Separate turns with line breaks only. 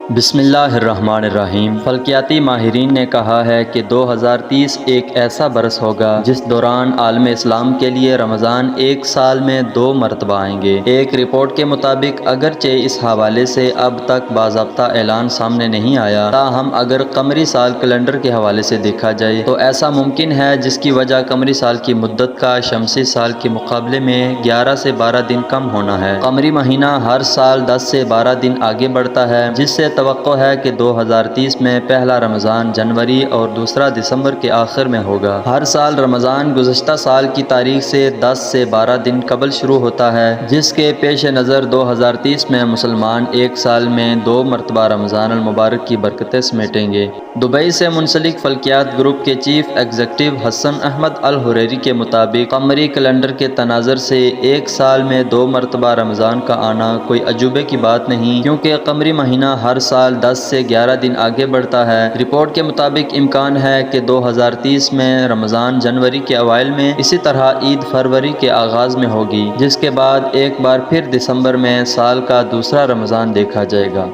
بسم اللہ الرحمن الرحیم۔ فلکیاتی ماہرین نے کہا ہے کہ 2030 ایک ایسا برس ہوگا جس دوران عالم اسلام کے لیے رمضان ایک سال میں 2 مرتبہ آئیں گے۔ ایک رپورٹ کے مطابق اگرچہ اس حوالے سے اب تک باضابطہ اعلان سامنے نہیں آیا، تاہم اگر قمری سال کیلنڈر کے حوالے سے دیکھا جائے تو ایسا ممکن ہے، جس کی وجہ قمری سال کی مدت کا شمسی سال کے مقابلے میں 11 سے 12 دن کم ہونا ہے۔ قمری مہینہ ہر سال 10 سے 12 دن آگے بڑھتا ہے، جس سے توقع ہے کہ 2030 میں پہلا رمضان جنوری اور دوسرا دسمبر کے آخر میں ہوگا۔ ہر سال رمضان گزشتہ سال کی تاریخ سے 10 سے 12 دن قبل شروع ہوتا ہے، جس کے پیش نظر 2030 میں مسلمان ایک سال میں 2 مرتبہ رمضان المبارک کی برکتیں سمیٹیں گے۔ دبئی سے منسلک فلکیات گروپ کے چیف ایگزیکٹو حسن احمد الحریری کے مطابق قمری کیلنڈر کے تناظر سے ایک سال میں 2 مرتبہ رمضان کا آنا کوئی عجوبے کی بات نہیں، کیونکہ قمری مہینہ ہر سال 10 سے 11 دن آگے بڑھتا ہے۔ رپورٹ کے مطابق امکان ہے کہ 2030 میں رمضان جنوری کے اوائل میں، اسی طرح عید فروری کے آغاز میں ہوگی، جس کے بعد ایک بار پھر دسمبر میں سال کا دوسرا رمضان دیکھا جائے گا۔